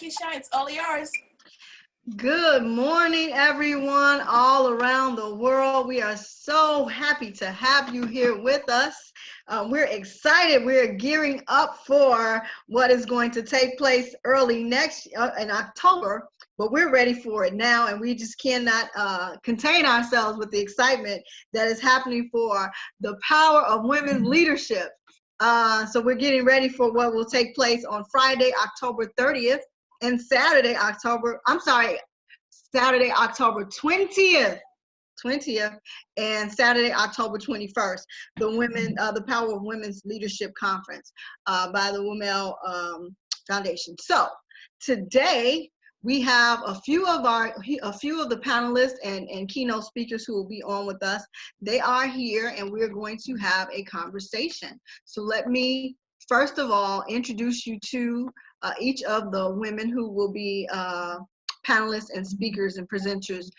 Keisha, it's all yours. Good morning, everyone all around the world. We are so happy to have you here with us. We're excited. We're gearing up for what is going to take place early next in October, but we're ready for it now, and we just cannot contain ourselves with the excitement that is happening for the power of women's leadership. So we're getting ready for what will take place on Friday, October 30th. And Saturday, October 20th, and Saturday, October 21st, the Power of Women's Leadership Conference by the WomELLE Foundation. So today we have a few of the panelists and keynote speakers who will be on with us. They are here, and we're going to have a conversation. So let me first of all introduce you to each of the women who will be panelists and speakers and presenters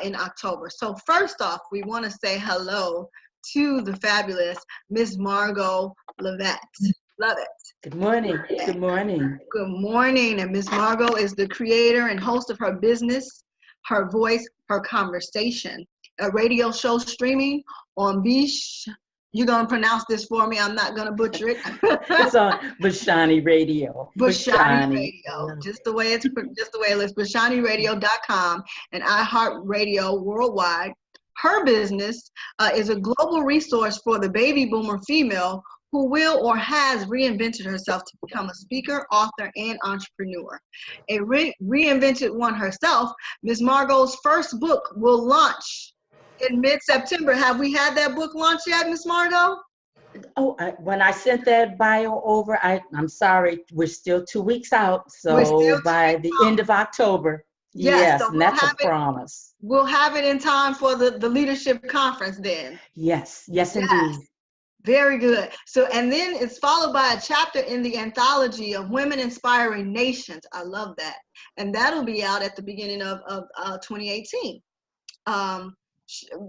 in October. So first off, we want to say hello to the fabulous Miss Margo Lovett. Lovett. Good morning. Good morning. Good morning. And Miss Margo is the creator and host of her business, Her Voice, Her Conversation, a radio show streaming on Bish. You're going to pronounce this for me. I'm not going to butcher it. It's on Bashani Radio. Bashani Radio. Just the way it is. BashaniRadio.com and iHeartRadio worldwide. Her business is a global resource for the baby boomer female who will or has reinvented herself to become a speaker, author, and entrepreneur. A reinvented one herself, Ms. Margo's first book will launch in mid-September. Have we had that book launch yet, Ms. Margo? Oh, when I sent that bio over, I'm sorry, we're still 2 weeks out. So by the end of October, yes, so and that's a promise. We'll have it in time for the leadership conference then. Yes, indeed. Very good. So, and then it's followed by a chapter in the anthology of Women Inspiring Nations. I love that. And that'll be out at the beginning of 2018.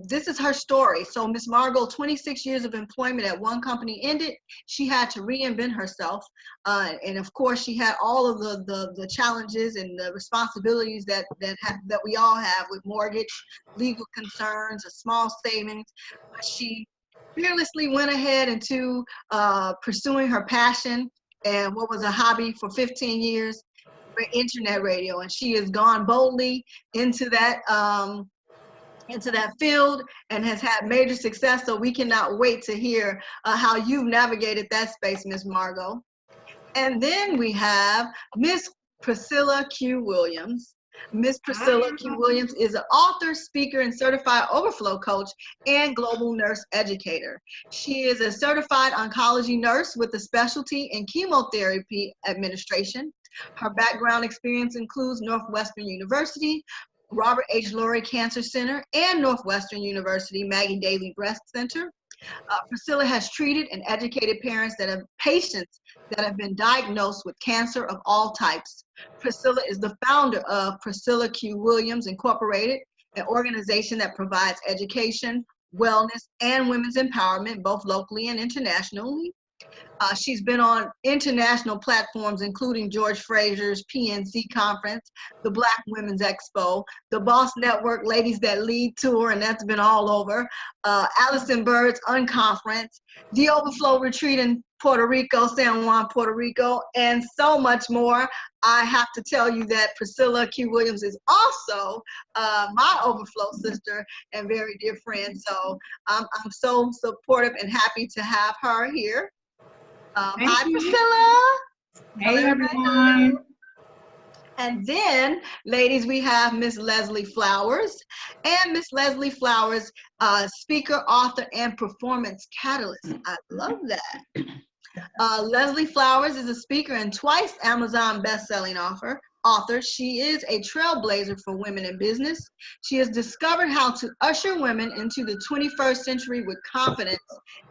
This is her story. So Miss Margo, 26 years of employment at one company ended. She had to reinvent herself. And of course, she had all of the challenges and the responsibilities that we all have with mortgage, legal concerns, a small savings. But she fearlessly went ahead into pursuing her passion and what was a hobby for 15 years, internet radio. And she has gone boldly into that field and has had major success. So we cannot wait to hear how you've navigated that space, Ms. Margo. And then we have Miss Priscilla Q. Williams. Miss Priscilla Q. Williams is an author, speaker, and certified overflow coach and global nurse educator. She is a certified oncology nurse with a specialty in chemotherapy administration. Her background experience includes Northwestern University, Robert H. Lurie Cancer Center, and Northwestern University Maggie Daley Breast Center. Priscilla has treated and educated patients that have been diagnosed with cancer of all types. Priscilla is the founder of Priscilla Q. Williams Incorporated, an organization that provides education, wellness, and women's empowerment, both locally and internationally. She's been on international platforms, including George Fraser's PNC Conference, the Black Women's Expo, the Boss Network Ladies That Lead Tour, and that's been all over, Allison Bird's Unconference, the Overflow Retreat in Puerto Rico, San Juan, Puerto Rico, and so much more. I have to tell you that Priscilla Q. Williams is also my Overflow sister and very dear friend. So I'm so supportive and happy to have her here. Hi, Priscilla. Hey, everyone. And then, ladies, we have Miss Leslie Flowers. And Miss Leslie Flowers, speaker, author, and performance catalyst. I love that. Leslie Flowers is a speaker and twice Amazon best-selling author. She is a trailblazer for women in business. She has discovered how to usher women into the 21st century with confidence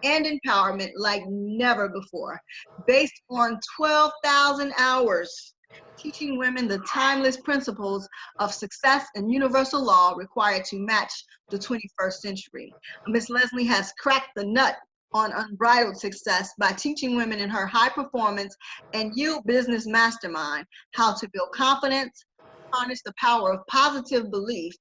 and empowerment like never before, based on 12,000 hours, teaching women the timeless principles of success and universal law required to match the 21st century. Miss Leslie has cracked the nut on unbridled success by teaching women in her high performance and yield business mastermind how to build confidence, harness the power of positive belief,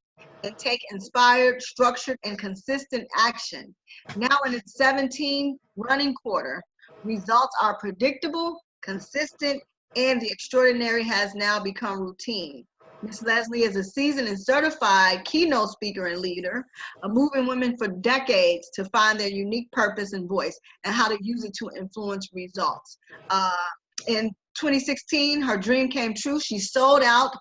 and take inspired, structured, and consistent action. Now in its 17th running quarter, results are predictable, consistent, and the extraordinary has now become routine. Ms. Leslie is a seasoned and certified keynote speaker and leader, moving women for decades to find their unique purpose and voice and how to use it to influence results. In 2016, her dream came true. She sold out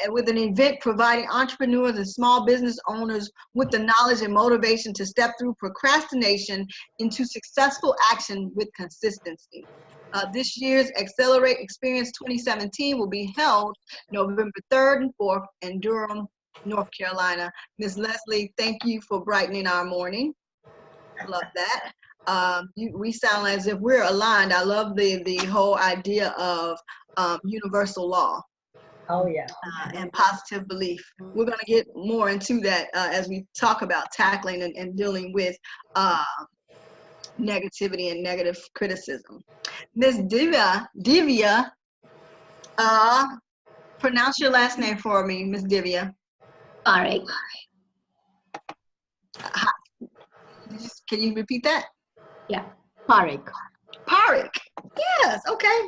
with an event providing entrepreneurs and small business owners with the knowledge and motivation to step through procrastination into successful action with consistency. This year's Accelerate Experience 2017 will be held November 3rd and 4th in Durham, North Carolina. Ms. Leslie, thank you for brightening our morning. I love that. We sound as if we're aligned. I love the whole idea of universal law. Oh, yeah. And positive belief. We're going to get more into that as we talk about tackling and dealing with negativity and negative criticism. Ms. Divya, pronounce your last name for me, Ms. Divya. Parekh. Can you repeat that? Yeah, Parekh. Parekh. Yes, okay.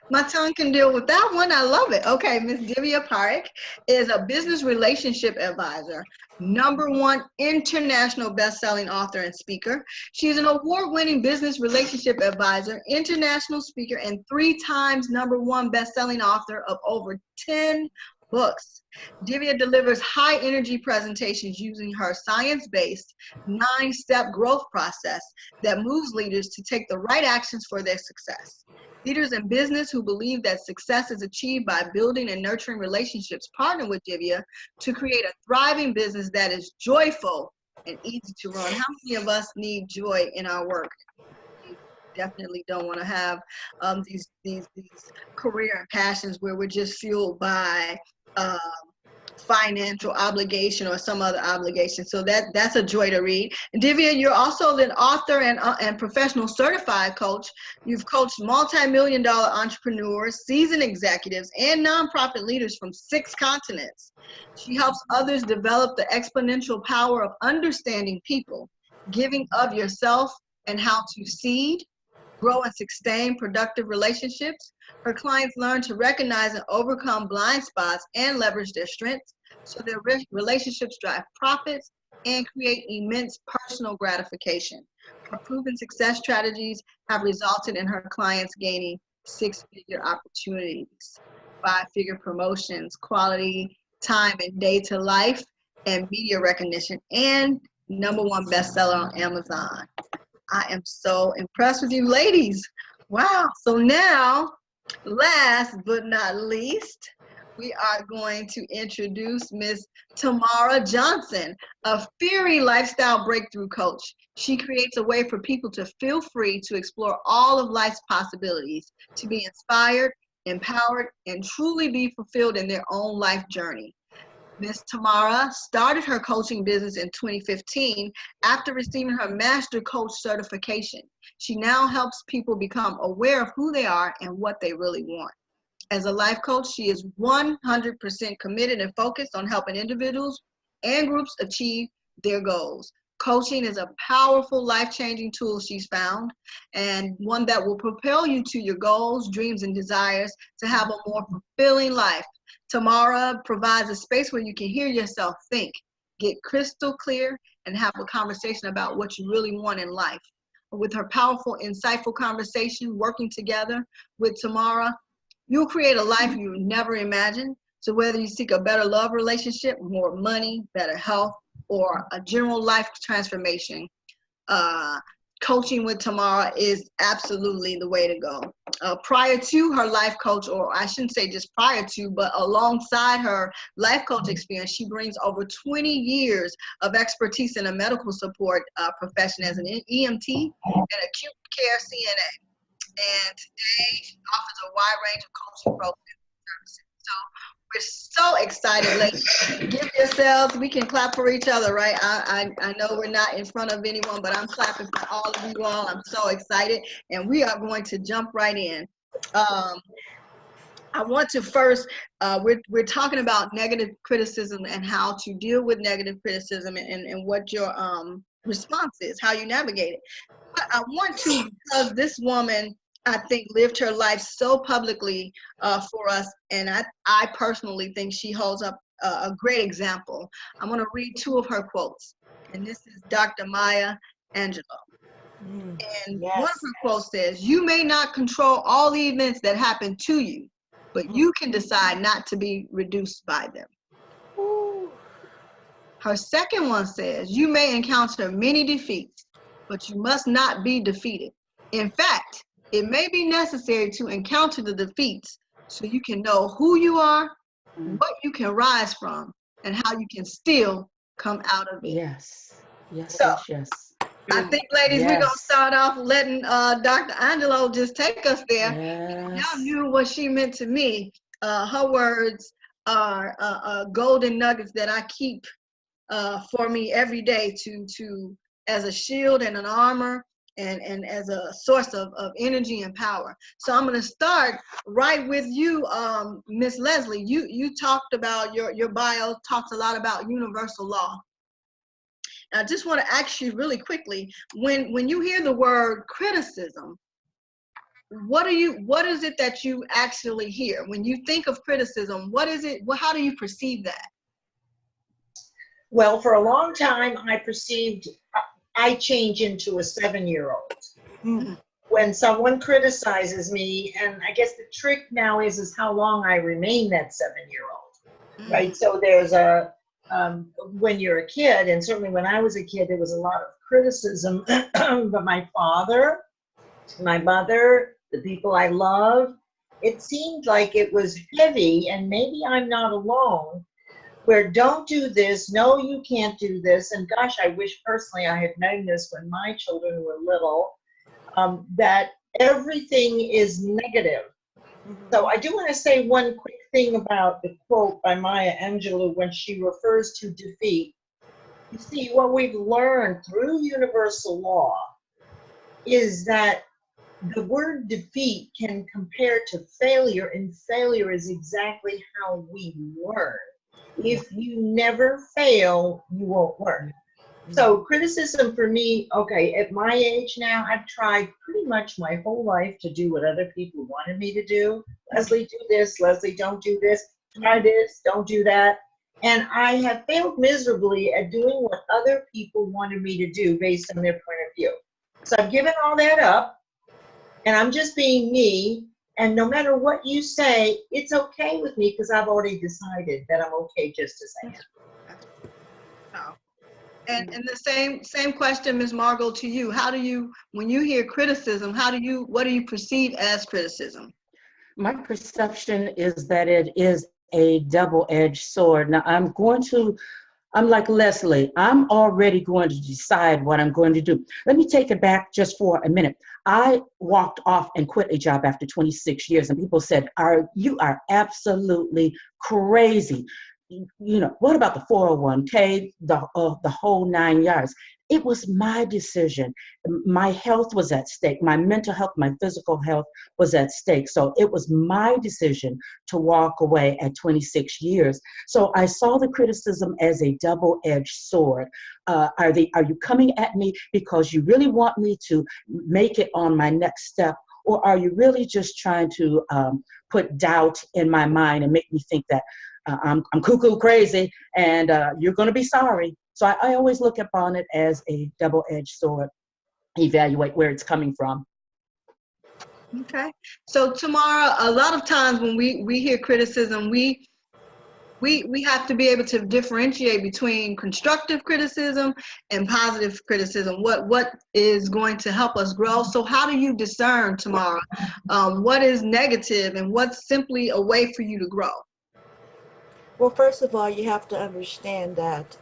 My tongue can deal with that one. I love it. Okay, Ms. Divya Parekh is a business relationship advisor, #1 international best-selling author and speaker. She is an award-winning business relationship advisor, international speaker, and 3 times #1 best-selling author of over 10 books. Divya delivers high-energy presentations using her science-based 9-step growth process that moves leaders to take the right actions for their success. Leaders in business who believe that success is achieved by building and nurturing relationships partner with Divya to create a thriving business that is joyful and easy to run. How many of us need joy in our work? We definitely don't want to have these career and passions where we're just fueled by financial obligation or some other obligation. So that's a joy to read. And Divya, you're also an author and professional certified coach. You've coached multi-million-dollar entrepreneurs, seasoned executives, and nonprofit leaders from 6 continents. She helps others develop the exponential power of understanding people, giving of yourself, and how to seed, grow, and sustain productive relationships. Her clients learn to recognize and overcome blind spots and leverage their strengths so their relationships drive profits and create immense personal gratification. Her proven success strategies have resulted in her clients gaining 6-figure opportunities, 5-figure promotions, quality time and day to life, and media recognition, and #1 bestseller on Amazon. I am so impressed with you ladies. Wow. So now, last but not least, we are going to introduce Miss Tamara Johnson, a fiery lifestyle breakthrough coach. She creates a way for people to feel free to explore all of life's possibilities, to be inspired, empowered, and truly be fulfilled in their own life journey. Ms. Tamara started her coaching business in 2015 after receiving her Master Coach certification. She now helps people become aware of who they are and what they really want. As a life coach, she is 100% committed and focused on helping individuals and groups achieve their goals. Coaching is a powerful, life-changing tool she's found, and one that will propel you to your goals, dreams, and desires to have a more fulfilling life. Tamara provides a space where you can hear yourself think, get crystal clear, and have a conversation about what you really want in life. With her powerful, insightful conversation, working together with Tamara, you'll create a life you never imagined. So whether you seek a better love relationship, more money, better health, or a general life transformation, coaching with Tamara is absolutely the way to go. Prior to her life coach, or I shouldn't say just prior to, but alongside her life coach experience, she brings over 20 years of expertise in a medical support profession as an EMT and acute care CNA. And today she offers a wide range of coaching programs and services. So We're so excited, ladies. Give yourselves, we can clap for each other, right? I know we're not in front of anyone, but I'm clapping for all of you all. I'm so excited, and we are going to jump right in. I want to first, we're talking about negative criticism and how to deal with negative criticism and what your response is, how you navigate it. But I want to, because this woman, I think, lived her life so publicly for us, and I personally think she holds up a great example. I'm going to read two of her quotes, and this is Dr. Maya Angelou. And Yes. one of her quotes says, "You may not control all the events that happen to you, but you can decide not to be reduced by them." Ooh. Her second one says, "You may encounter many defeats, but you must not be defeated. In fact, it may be necessary to encounter the defeats so you can know who you are, what you can rise from, and how you can still come out of it." Yes, yes, So, yes, yes. I think, ladies, we're going to start off letting Dr. Angelou just take us there. Yes. Y'all knew what she meant to me. Her words are golden nuggets that I keep for me every day to as a shield and an armor and as a source of energy and power. So I'm going to start right with you, Miss Leslie. You talked about your bio talks a lot about universal law. I just want to ask you really quickly, when you hear the word criticism, what is it that you actually hear? When you think of criticism, what is it? How do you perceive that? Well, for a long time, I perceived I change into a 7-year-old. Mm-hmm. When someone criticizes me, and I guess the trick now is how long I remain that 7-year-old, right? So there's when you're a kid, and certainly when I was a kid, there was a lot of criticism, but my father, my mother, the people I love, it seemed like it was heavy, and maybe I'm not alone, where don't do this, no, you can't do this, and gosh, I wish personally I had known this when my children were little, that everything is negative. So I do want to say one quick thing about the quote by Maya Angelou when she refers to defeat. You see, what we've learned through universal law is that the word defeat can compare to failure, and failure is exactly how we learn. If you never fail, you won't learn. So criticism for me, okay, at my age now, I've tried pretty much my whole life to do what other people wanted me to do. Leslie, do this. Leslie, don't do this. Try this. Don't do that. And I have failed miserably at doing what other people wanted me to do based on their point of view. So I've given all that up, and I'm just being me. And no matter what you say, it's okay with me because I've already decided that I'm okay just as I am. Oh. And the same question, Ms. Margo, to you. How do you, when you hear criticism, what do you perceive as criticism? My perception is that it is a double-edged sword. Now, I'm like Leslie, I'm already going to decide what I'm going to do. Let me take it back just for a minute. I walked off and quit a job after 26 years, and people said, you are absolutely crazy. You know, what about the 401k, the whole 9 yards? It was my decision. My health was at stake. My mental health, my physical health was at stake. So it was my decision to walk away at 26 years. So I saw the criticism as a double-edged sword. Are you coming at me because you really want me to make it on my next step? Or are you really just trying to put doubt in my mind and make me think that I'm cuckoo crazy and you're going to be sorry? So I always look upon it as a double-edged sword, evaluate where it's coming from. Okay. So Tamara, a lot of times when we hear criticism, we have to be able to differentiate between constructive criticism and positive criticism. What is going to help us grow? So how do you discern, Tamara, what is negative and what's simply a way for you to grow? Well, first of all, you have to understand that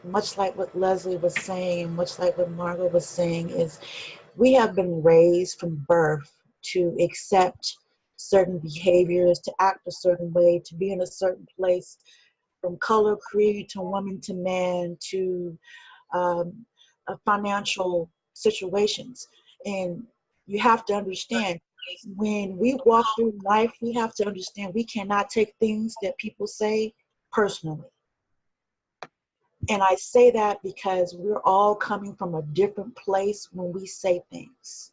much like what Leslie was saying, much like what Margo was saying, is we have been raised from birth to accept certain behaviors, to act a certain way, to be in a certain place, from color, creed, to woman to man, to financial situations. And you have to understand, when we walk through life, we have to understand we cannot take things that people say personally. And I say that because we're all coming from a different place when we say things.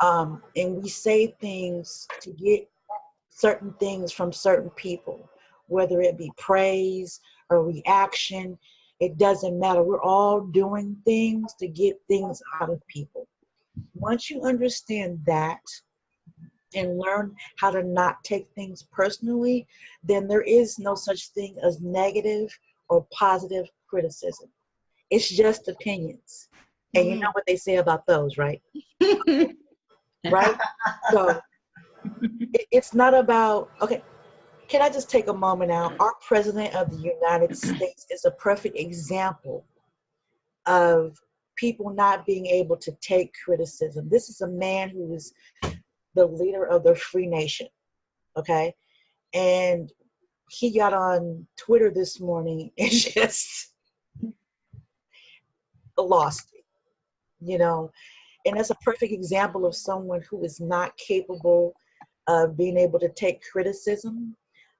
And we say things to get certain things from certain people, whether it be praise or reaction. It doesn't matter. We're all doing things to get things out of people. Once you understand that and learn how to not take things personally, then there is no such thing as negative or positive criticism. It's just opinions. And you know what they say about those, right? Right? So it's not about, okay, can I just take a moment out? Our President of the United States is a perfect example of people not being able to take criticism. This is a man who is the leader of the free nation, okay? And he got on Twitter this morning and just lost it, you know? And that's a perfect example of someone who is not capable of being able to take criticism.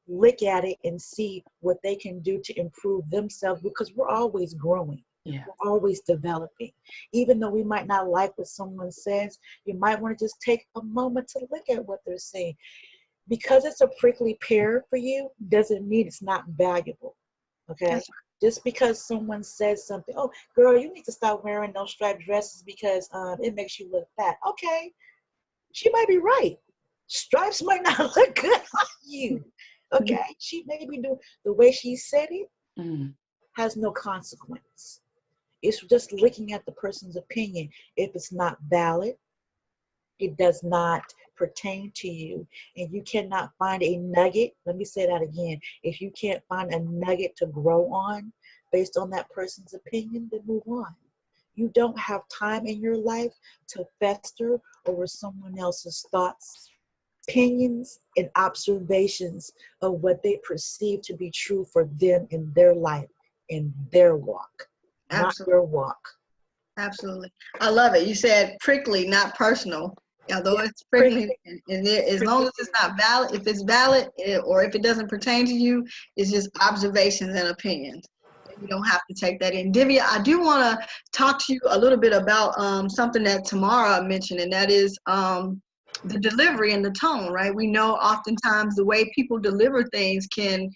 Look at it and see what they can do to improve themselves, because we're always growing. Yeah. We're always developing. Even though we might not like what someone says, you might want to just take a moment to look at what they're saying. Because it's a prickly pear for you doesn't mean it's not valuable. Okay? Just because someone says something, oh, girl, you need to stop wearing those striped dresses because it makes you look fat. Okay, she might be right. Stripes might not look good on you. Okay, she may be doing the way she said it has no consequence. It's just looking at the person's opinion. If it's not valid, it does not pertain to you, and you cannot find a nugget. Let me say that again. If you can't find a nugget to grow on based on that person's opinion, then move on. You don't have time in your life to fester over someone else's thoughts, opinions, and observations of what they perceive to be true for them in their life, in their walk, not your walk. Absolutely. I love it. You said prickly, not personal. Although it's prickly, and as long as it's not valid, if it's valid or if it doesn't pertain to you, it's just observations and opinions. You don't have to take that in. Divya, I do want to talk to you a little bit about something that Tamara mentioned, and that is the delivery and the tone, right? We know oftentimes the way people deliver things can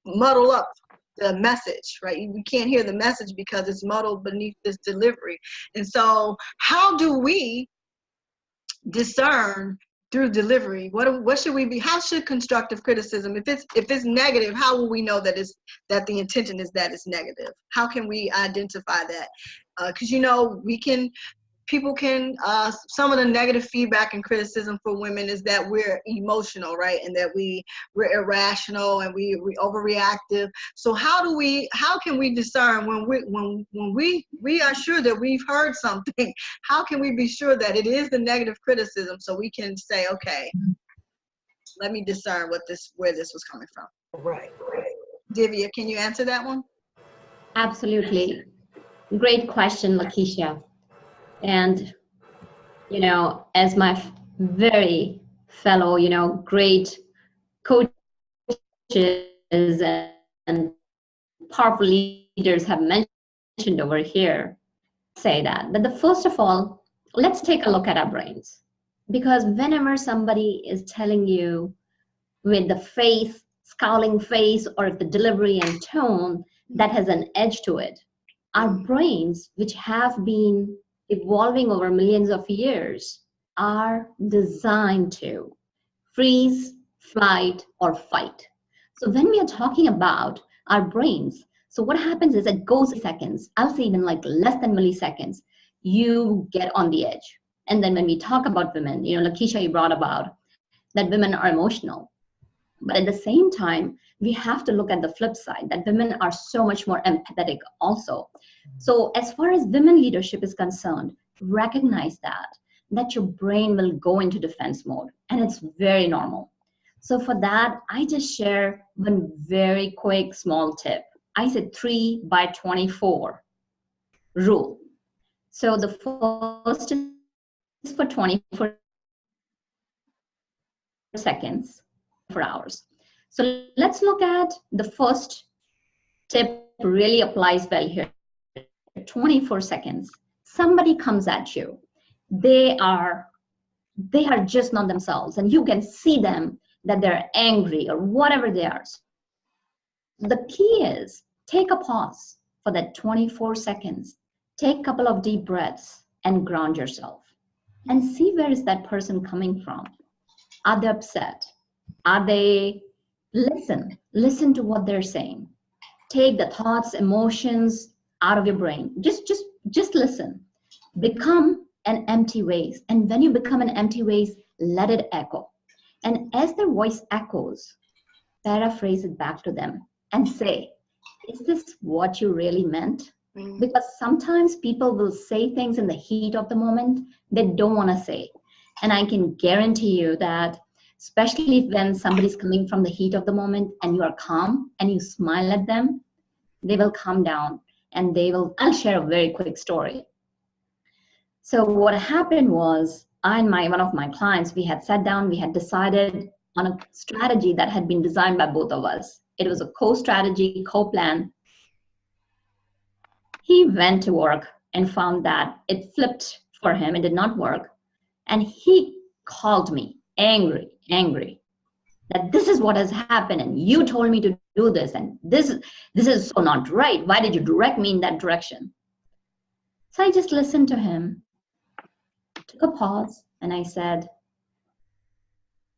muddle up the message, right? We can't hear the message because it's muddled beneath this delivery. And so how do we discern through delivery? What should we be? How should constructive criticism, if it's negative, how will we know that the intention is that it's negative? How can we identify that? Because people can, some of the negative feedback and criticism for women is that we're emotional, right? And that we're irrational and we overreactive. So how can we discern when we are sure that we've heard something? How can we be sure that it is the negative criticism so we can say, okay, let me discern where this was coming from? Right. Divya, can you answer that one? Absolutely. Great question, Lakeisha. And, as my very fellow, great coaches and powerful leaders have mentioned over here, say that the first of all, let's take a look at our brains. Because whenever somebody is telling you with the face, scowling face, or the delivery and tone that has an edge to it, our brains, which have been evolving over millions of years, are designed to freeze, flight, or fight. So when we are talking about our brains, so what happens is it goes seconds, I'll say even like less than milliseconds, you get on the edge. And then when we talk about women, Lakeisha, you brought about that women are emotional. But at the same time, we have to look at the flip side, that women are so much more empathetic also. So as far as women leadership is concerned, recognize that your brain will go into defense mode, and it's very normal. So for that, I just share one very quick small tip. I said 3 by 24 rule. So the first is for 24 seconds, for hours. So let's look at the first tip really applies well here. 24 seconds. Somebody comes at you. They are just not themselves, and you can see them that they're angry or whatever they are. The key is take a pause for that 24 seconds. Take a couple of deep breaths and ground yourself and see where is that person coming from. Are they upset? Are they, listen to what they're saying. Take the thoughts, emotions out of your brain. Just listen. Become an empty vase. And when you become an empty vase, let it echo. And as their voice echoes, paraphrase it back to them and say, is this what you really meant? Because sometimes people will say things in the heat of the moment they don't want to say. And I can guarantee you that, especially when somebody's coming from the heat of the moment and you are calm and you smile at them, they will calm down and I'll share a very quick story. So what happened was, I and one of my clients, we had sat down, we had decided on a strategy that had been designed by both of us. It was a co-strategy, co-plan. He went to work and found that it flipped for him, it did not work. And he called me angry, that this is what has happened and you told me to do this and this is so not right. Why did you direct me in that direction? So I just listened to him, took a pause, and I said,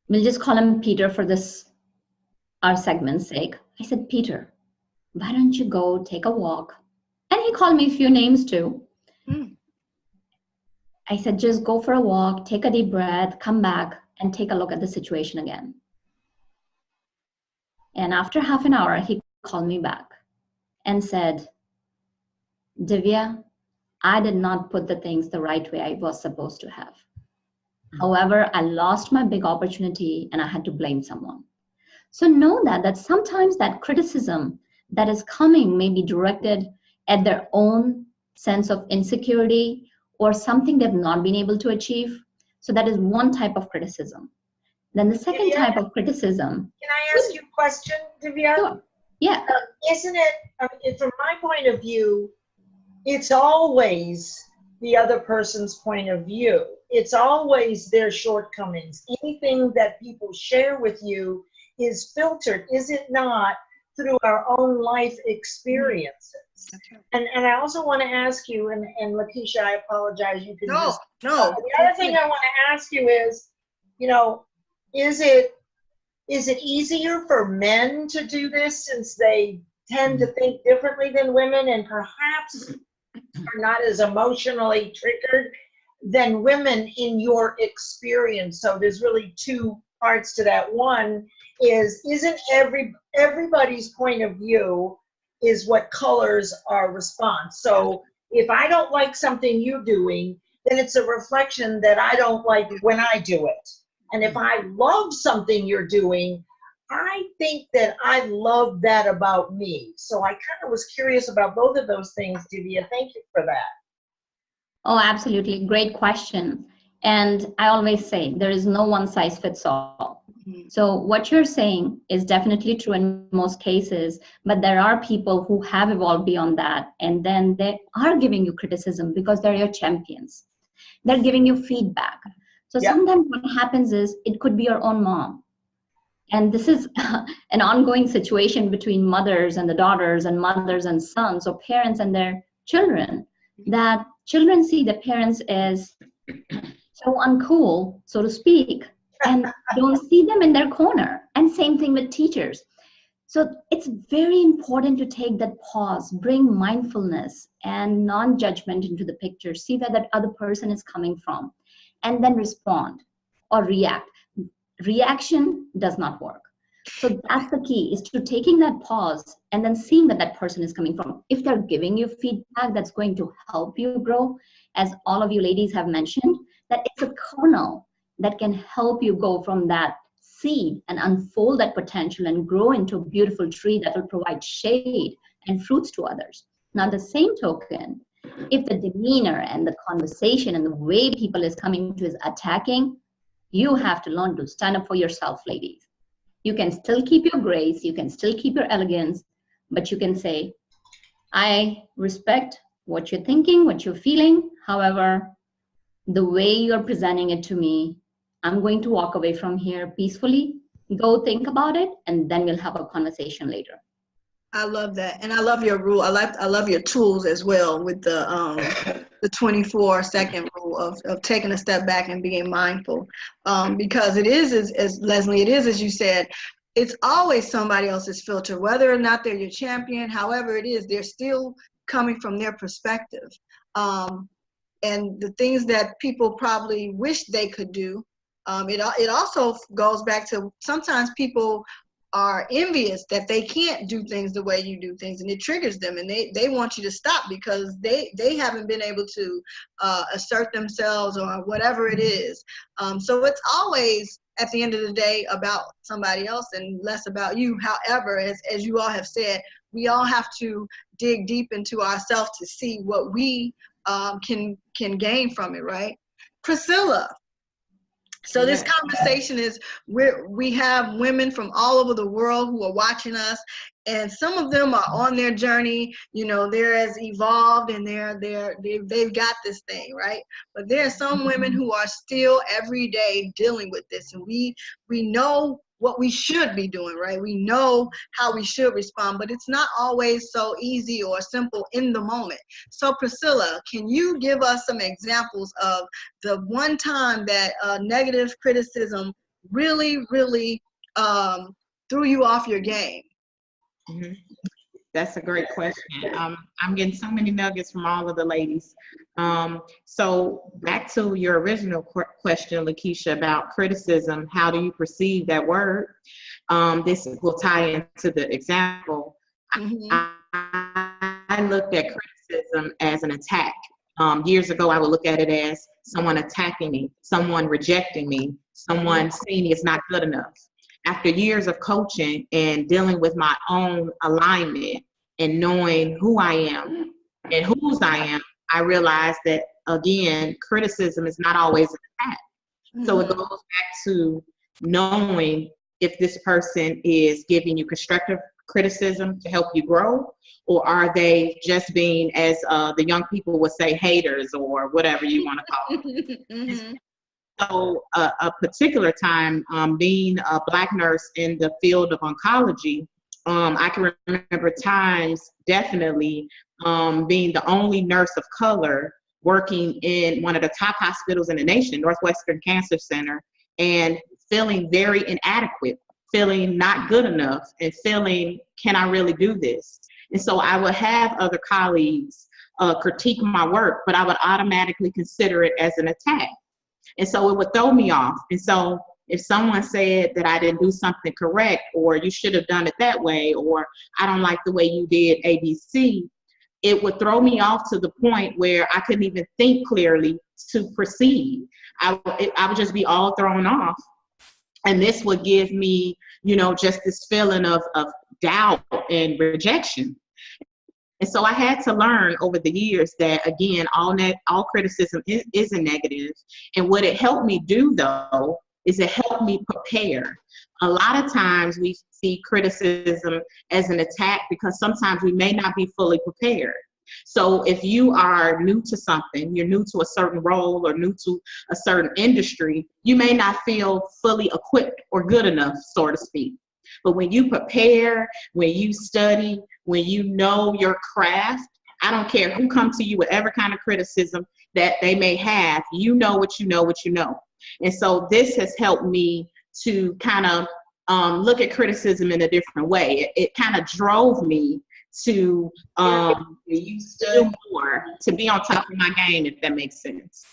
we'll just call him Peter for our segment's sake. I said, Peter, why don't you go take a walk? And he called me a few names too. I said, just go for a walk, take a deep breath, come back and take a look at the situation again. And after half an hour, he called me back and said, Divya, I did not put the things the right way I was supposed to have. However, I lost my big opportunity and I had to blame someone. So know that sometimes that criticism that is coming may be directed at their own sense of insecurity or something they've not been able to achieve. So that is one type of criticism. Then the second type of criticism. Can I ask you a question, Divya? Sure. Yeah. Isn't it, from my point of view, it's always the other person's point of view. It's always their shortcomings. Anything that people share with you is filtered, is it not, through our own life experiences? And I also want to ask you, and Lakeisha, I apologize, you can No. the other thing I want to ask you is, is it easier for men to do this since they tend to think differently than women and perhaps are not as emotionally triggered than women in your experience? So there's really two parts to that. One is, isn't everybody's point of view is what colors our response? So if I don't like something you're doing, then it's a reflection that I don't like when I do it. And if I love something you're doing, I think that I love that about me. So I kind of was curious about both of those things, Divya. Thank you for that. Oh, absolutely. Great question. And I always say there is no one size fits all. So what you're saying is definitely true in most cases, but there are people who have evolved beyond that. And then they are giving you criticism because they're your champions. They're giving you feedback. So sometimes what happens is it could be your own mom. And this is an ongoing situation between mothers and the daughters and mothers and sons or parents and their children, that children see the parents as so uncool, so to speak, and don't see them in their corner. And same thing with teachers. So it's very important to take that pause, bring mindfulness and non-judgment into the picture, see where that other person is coming from, and then respond or react. Reaction does not work. So that's the key, is to taking that pause and then seeing where that person is coming from. If they're giving you feedback that's going to help you grow, as all of you ladies have mentioned, that it's a kernel that can help you go from that seed and unfold that potential and grow into a beautiful tree that will provide shade and fruits to others. Now, the same token, if the demeanor and the conversation and the way people is coming to is attacking, you have to learn to stand up for yourself, ladies. You can still keep your grace, you can still keep your elegance, but you can say, I respect what you're thinking, what you're feeling. However, the way you're presenting it to me, I'm going to walk away from here peacefully. Go think about it, and then we'll have a conversation later. I love that, and I love your rule. I love your tools as well with the 24-second rule of taking a step back and being mindful, because it is as Leslie, it is as you said, it's always somebody else's filter, whether or not they're your champion. However it is, they're still coming from their perspective, and the things that people probably wish they could do. It also goes back to sometimes people are envious that they can't do things the way you do things, and it triggers them, and they want you to stop because they haven't been able to assert themselves or whatever it is. So it's always at the end of the day about somebody else and less about you. However, as you all have said, we all have to dig deep into ourselves to see what we can gain from it, right? Priscilla. So this conversation is we have women from all over the world who are watching us, and some of them are on their journey. You know, they're as evolved and they've got this thing, right? But there are some women who are still every day dealing with this, and we know what we should be doing, right? We know how we should respond, but it's not always so easy or simple in the moment. So Priscilla, can you give us some examples of the one time that negative criticism really threw you off your game? Mm-hmm. That's a great question. I'm getting so many nuggets from all of the ladies. So back to your original question, Lakeisha, about criticism, how do you perceive that word? This will tie into the example. Mm-hmm. I looked at criticism as an attack. Years ago, I would look at it as someone attacking me, someone rejecting me, someone saying it's not good enough. After years of coaching and dealing with my own alignment and knowing who I am and whose I am, I realized that, again, criticism is not always an attack. Mm-hmm. So it goes back to knowing if this person is giving you constructive criticism to help you grow, or are they just being, as the young people would say, haters or whatever you want to call it. Mm-hmm. So a particular time, being a Black nurse in the field of oncology, I can remember times definitely being the only nurse of color working in one of the top hospitals in the nation, Northwestern Cancer Center, and feeling very inadequate, feeling not good enough, and feeling, can I really do this? And so I would have other colleagues critique my work, but I would automatically consider it as an attack. And so it would throw me off. And so if someone said that I didn't do something correct, or you should have done it that way, or I don't like the way you did ABC, it would throw me off to the point where I couldn't even think clearly to proceed. I would just be all thrown off. And this would give me, you know, just this feeling of doubt and rejection. And so I had to learn over the years that, again, all criticism isn't negative. And what it helped me do, though, is it helped me prepare. A lot of times we see criticism as an attack because sometimes we may not be fully prepared. So if you are new to something, you're new to a certain role or new to a certain industry, you may not feel fully equipped or good enough, so to speak. But when you prepare, when you study, when you know your craft, I don't care who comes to you with every kind of criticism that they may have, you know what you know what you know. And so this has helped me to kind of look at criticism in a different way. It kind of drove me to do more, to be on top of my game, if that makes sense.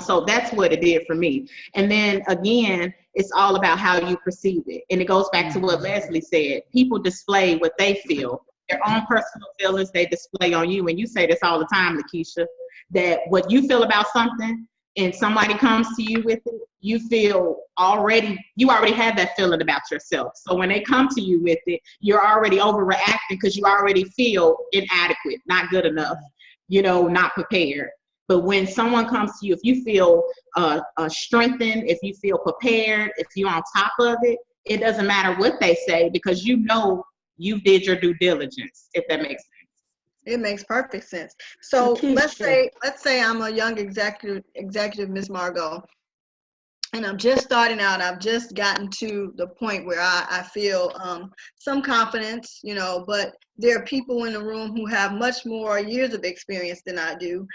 So that's what it did for me. And then again, it's all about how you perceive it. And it goes back to what Leslie said. People display what they feel. Their own personal feelings they display on you. And you say this all the time, Lakeisha, that what you feel about something, and somebody comes to you with it, you already have that feeling about yourself. So when they come to you with it, you're already overreacting because you already feel inadequate, not good enough, not prepared. But when someone comes to you, if you feel strengthened, if you feel prepared, if you're on top of it, it doesn't matter what they say because you did your due diligence, if that makes sense. It makes perfect sense. So let's say I'm a young executive, Miss Margo, and I'm just starting out. I've just gotten to the point where I feel some confidence, but there are people in the room who have much more years of experience than I do.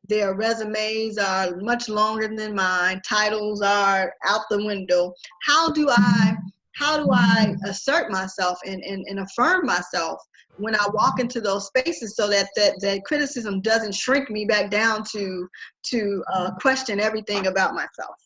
Their resumes are much longer than mine. Titles are out the window. How do I assert myself and affirm myself when I walk into those spaces so that criticism doesn't shrink me back down to question everything about myself?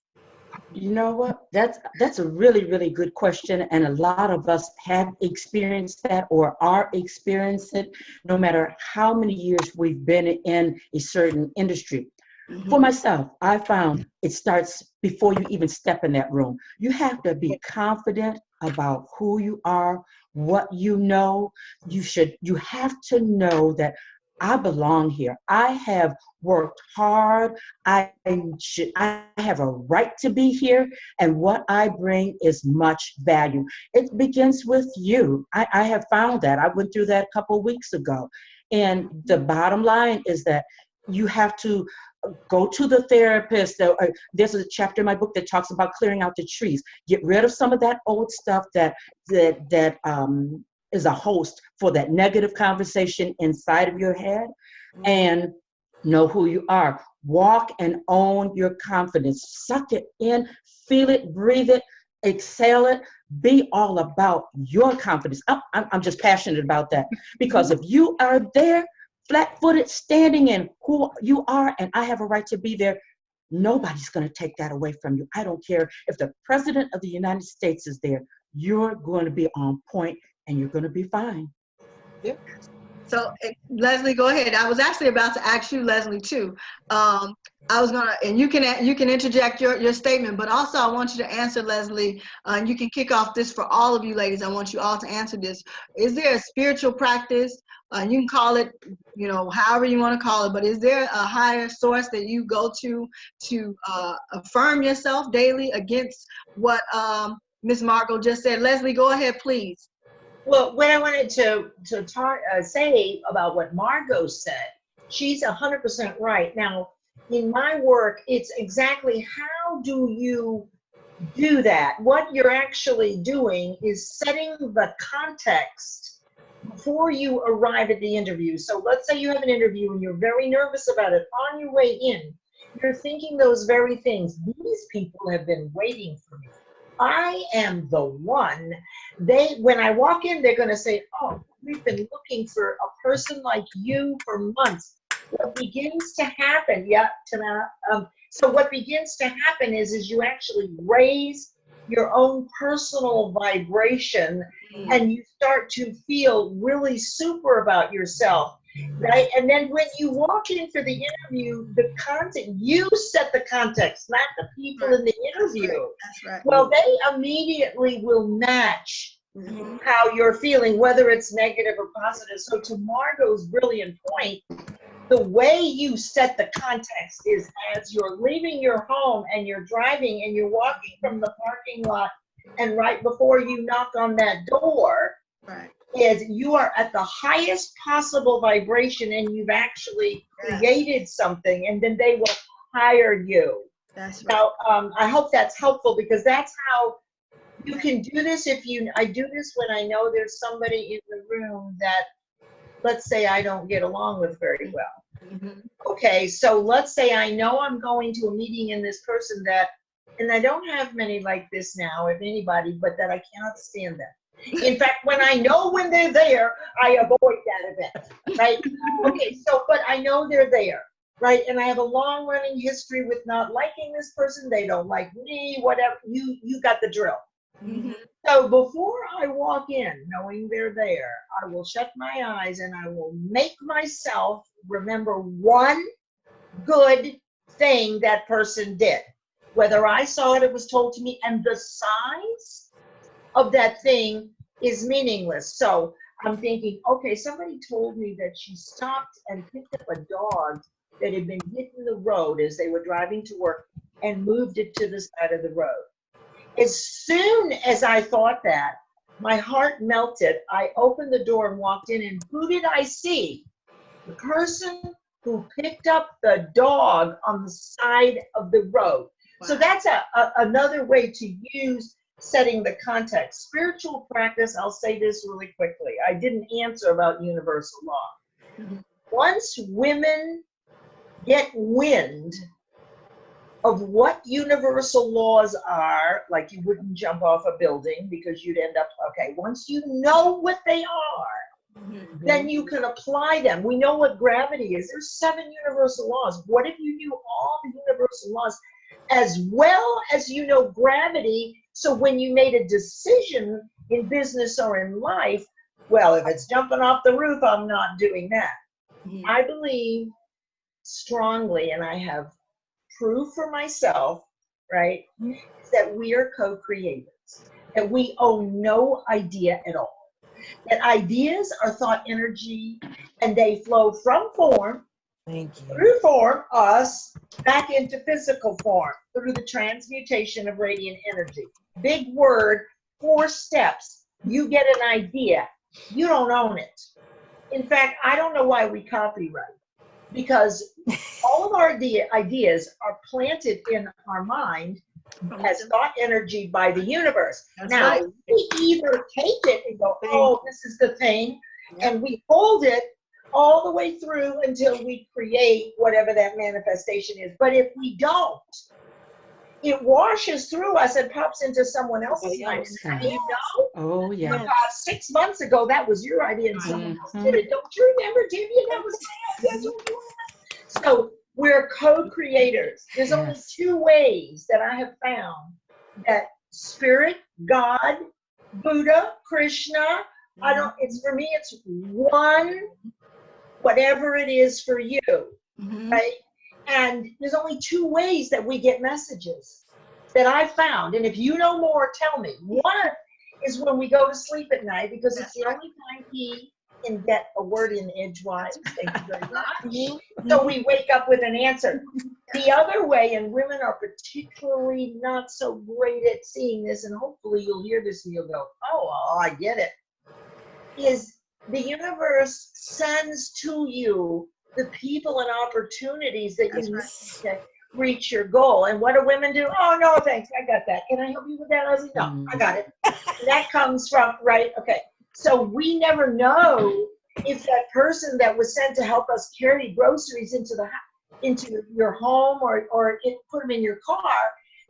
You know what? That's a really, really good question. And a lot of us have experienced that or are experiencing it, no matter how many years we've been in a certain industry. Mm-hmm. For myself, I found it starts before you even step in that room. You have to be confident about who you are, what you know. You have to know that I belong here. I have worked hard. I have a right to be here, and what I bring is much value. It begins with you. I have found that. I went through that a couple of weeks ago. And the bottom line is that you have to go to the therapist. There's a chapter in my book that talks about clearing out the trees. Get rid of some of that old stuff that is a host for that negative conversation inside of your head, and know who you are. Walk and own your confidence. Suck it in, feel it, breathe it, exhale it. Be all about your confidence. I'm just passionate about that because if you are there, flat-footed, standing in who you are, and I have a right to be there, nobody's going to take that away from you. I don't care if the President of the United States is there. You're going to be on point, and you're going to be fine. Yep. So Leslie, go ahead. I was actually about to ask you, Leslie, too. I was gonna, and you can interject your statement, but also I want you to answer, Leslie, and you can kick off this for all of you ladies. I want you all to answer this. Is there a spiritual practice? You can call it, however you want to call it, but is there a higher source that you go to affirm yourself daily against what Ms. Margo just said? Leslie, go ahead, please. Well, what I wanted to say about what Margo said, she's 100% right. Now, in my work, it's exactly how do you do that? What you're actually doing is setting the context before you arrive at the interview. So let's say you have an interview and you're very nervous about it. On your way in, you're thinking those very things. These people have been waiting for me. I am the one. When I walk in, they're going to say, oh, we've been looking for a person like you for months. What begins to happen, Tamara. So what begins to happen is you actually raise your own personal vibration and you start to feel really super about yourself. Right? And then when you walk in for the interview, the content, you set the context, not the people in the interview. That's right. Well, they immediately will match how you're feeling, whether it's negative or positive. So to Margo's brilliant point, the way you set the context is as you're leaving your home and you're driving and you're walking from the parking lot and right before you knock on that door, right, is you are at the highest possible vibration and you've actually created something, and then they will hire you. That's right. Now, I hope that's helpful because that's how you can do this. I do this when I know there's somebody in the room that, let's say, I don't get along with very well. Okay, so let's say I know I'm going to a meeting in this person that, and I don't have many like this now, if anybody, but that I cannot stand them. In fact, when I know when they're there, I avoid that event, right? Okay, so, but I know they're there, right? And I have a long running history with not liking this person. They don't like me, whatever. You got the drill. So before I walk in, knowing they're there, I will shut my eyes and I will make myself remember one good thing that person did. Whether I saw it, it was told to me, and the size of that thing is meaningless. So I'm thinking, okay, somebody told me that she stopped and picked up a dog that had been hit in the road as they were driving to work and moved it to the side of the road. As soon as I thought that, my heart melted. I opened the door and walked in, and who did I see? The person who picked up the dog on the side of the road. Wow. So that's another way to use setting the context. Spiritual practice, I'll say this really quickly. I didn't answer about universal law. Mm-hmm. Once women get wind of what universal laws are, like you wouldn't jump off a building because you'd end up, okay, once you know what they are, mm-hmm. then you can apply them. We know what gravity is. There's 7 universal laws. What if you knew all the universal laws as well as you know gravity? So when you made a decision in business or in life, well, if it's jumping off the roof, I'm not doing that. Mm-hmm. I believe strongly, and I have proof for myself, right, is that we are co-creators, that we own no idea at all, that ideas are thought energy, and they flow from form, through form, us, back into physical form, through the transmutation of radiant energy. Big word, 4 steps. You get an idea. You don't own it. In fact, I don't know why we copyright. Because all of our ideas are planted in our mind as thought energy by the universe. That's now, right. We either take it and go, oh, this is the thing, and we hold it all the way through until we create whatever that manifestation is. But if we don't, it washes through us and pops into someone else's mind. And you know, oh yeah, about 6 months ago, that was your idea, and someone else did it. Don't you remember, Divya? That was my idea. So we're co-creators. There's only 2 ways that I have found that spirit, God, Buddha, Krishna. It's for me. It's one, whatever it is for you, right? And there's only 2 ways that we get messages that I found. And if you know more, tell me. One is when we go to sleep at night, because it's the only time he can get a word in edgewise. Thank you very much. So we wake up with an answer. The other way, and women are particularly not so great at seeing this, and hopefully you'll hear this and you'll go, oh, I get it, is the universe sends to you the people and opportunities that you need to reach your goal. And what do women do? Oh, no, thanks. I got that. Can I help you with that, Leslie? No, I got it. That comes from, right? Okay. So we never know if that person that was sent to help us carry groceries into your home or put them in your car,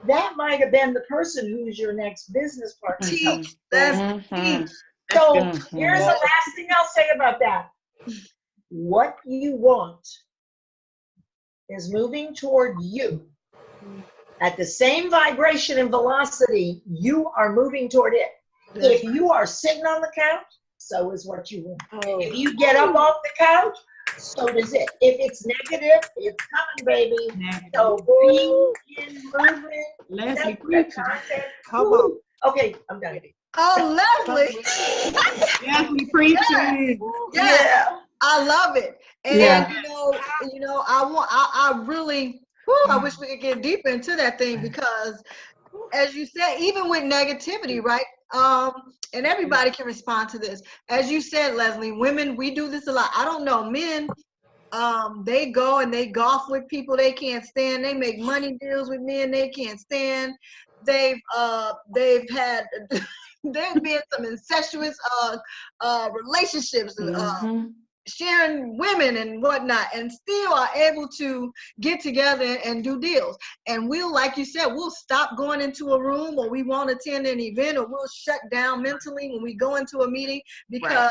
that might have been the person who's your next business partner. Teach. That's teach. So here's the last thing I'll say about that. What you want is moving toward you. At the same vibration and velocity, you are moving toward it. If you are sitting on the couch, so is what you want. Oh. If you get up off the couch, so does it. If it's negative, it's coming, baby. So be in movement. Leslie preaching. Come on. Okay, I'm done. Oh, Leslie. Leslie preaching. Yeah. I love it. And you know, I really, I wish we could get deeper into that thing, because as you said, even with negativity, right? And everybody can respond to this. As you said, Leslie, women, we do this a lot. I don't know, men, they go and they golf with people they can't stand. They make money deals with men they can't stand. They've had there's been some incestuous relationships, sharing women and whatnot, and still are able to get together and do deals. And we'll, like you said, we'll stop going into a room, or we won't attend an event, or we'll shut down mentally when we go into a meeting because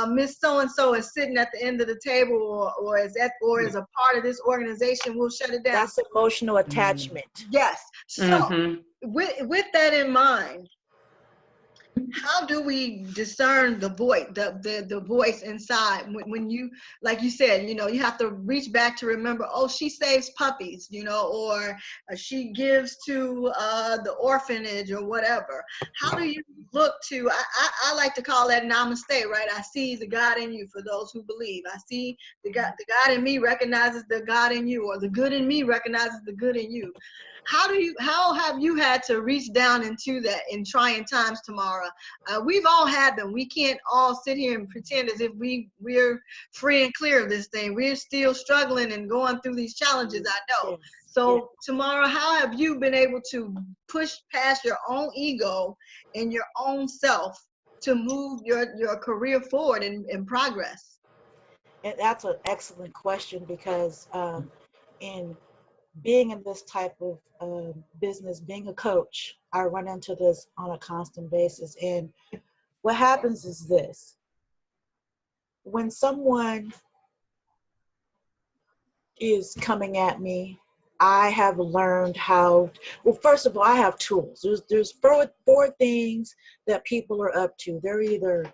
Miss So-and-so is sitting at the end of the table, or is a part of this organization. We'll shut it down. That's emotional attachment. Yes. So with that in mind, how do we discern the voice, the voice inside when you, like you said, you know, you have to reach back to remember, oh, she saves puppies, you know, or she gives to the orphanage or whatever. How do you look to, I like to call that namaste, right? I see the God in you, for those who believe. I see the God in me recognizes the God in you, or the good in me recognizes the good in you. How have you had to reach down into that in trying times, Tamara? We've all had them. We can't all sit here and pretend as if we're free and clear of this thing. We're still struggling and going through these challenges, I know. Yes. So, Tamara, how have you been able to push past your own ego and your own self to move your career forward in progress? And that's an excellent question, because in being in this type of business, being a coach, I run into this on a constant basis. And what happens is this: when someone is coming at me, I have learned how, well, first of all, I have tools. There's four things that people are up to. They're either,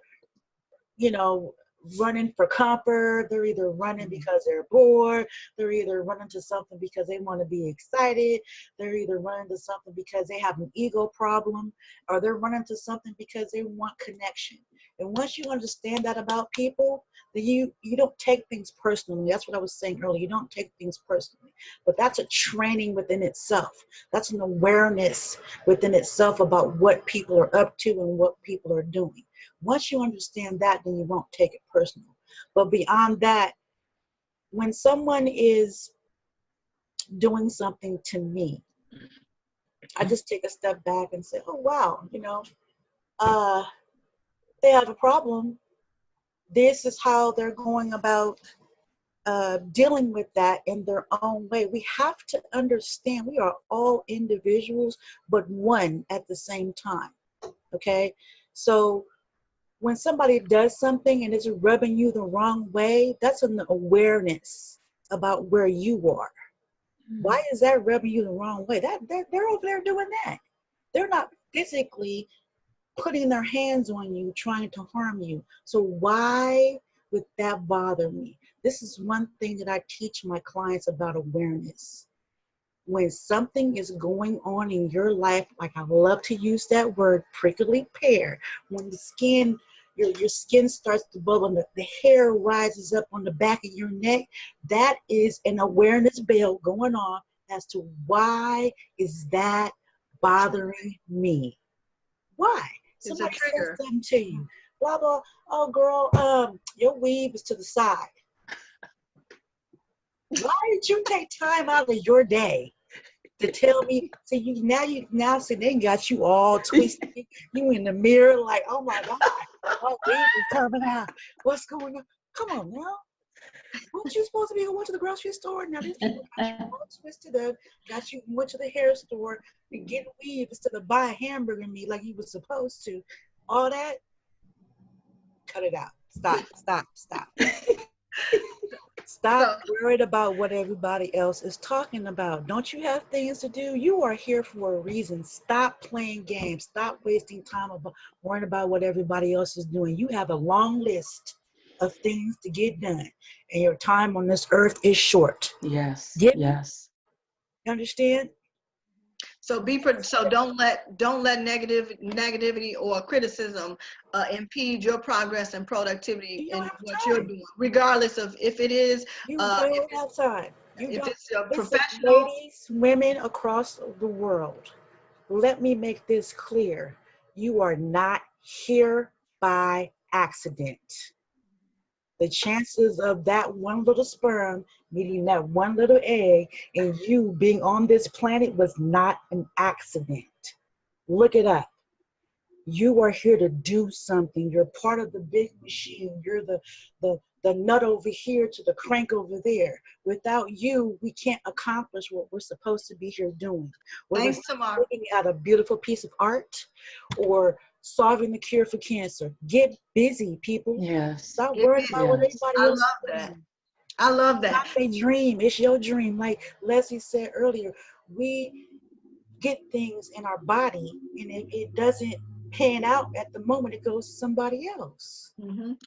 you know, running for comfort, they're either running because they're bored, they're either running to something because they want to be excited, they're either running to something because they have an ego problem, or they're running to something because they want connection. And once you understand that about people, then you don't take things personally. That's what I was saying earlier. You don't take things personally. But that's a training within itself. That's an awareness within itself about what people are up to and what people are doing. Once you understand that, then you won't take it personal. But beyond that, when someone is doing something to me, I just take a step back and say, oh, wow, you know, they have a problem. This is how they're going about dealing with that in their own way. We have to understand we are all individuals, but one at the same time, okay? So when somebody does something and it's rubbing you the wrong way, that's an awareness about where you are. Why is that rubbing you the wrong way? They're over there doing that. They're not physically putting their hands on you, trying to harm you. So why would that bother me? This is one thing that I teach my clients about awareness. When something is going on in your life, like I love to use that word, prickly pear, when the skin, your skin starts to bubble and the hair rises up on the back of your neck, that is an awareness bell going on as to why is that bothering me? Why? It's a Somebody says trigger. something to you, blah, blah, oh girl, your weave is to the side. Why did you take time out of your day to tell me? So now see, they got you all twisted. You in the mirror like, oh my God, my weave is coming out. What's going on? Come on now. Weren't you supposed to be going to the grocery store? Now these people got you all twisted up, got you went to the hair store and get weave instead of buy a hamburger meat like you was supposed to. All that, cut it out. Stop. Stop worried about what everybody else is talking about. Don't you have things to do? You are here for a reason. Stop playing games. Stop wasting time about worrying about what everybody else is doing. You have a long list of things to get done, and your time on this earth is short. Yes. Get me? Yes. You understand? So don't let negativity or criticism impede your progress and productivity You don't in have what you're time. doing, regardless of if it is You don't have time. You if don't. it's a Listen, professional. ladies, women across the world, let me make this clear. You are not here by accident. The chances of that one little sperm meeting that one little egg and you being on this planet was not an accident. Look it up. You are here to do something. You're part of the big machine. You're the nut over here to the crank over there. Without you, we can't accomplish what we're supposed to be here doing. Whether Thanks, it's Tamara. looking at a beautiful piece of art or solving the cure for cancer. Get busy, people. Yes. Stop Get worrying busy. about what Yes. everybody I else love is that. doing. I love that. It's not a dream. It's your dream. Like Leslie said earlier, we get things in our body and it doesn't pan out at the moment it goes to somebody else.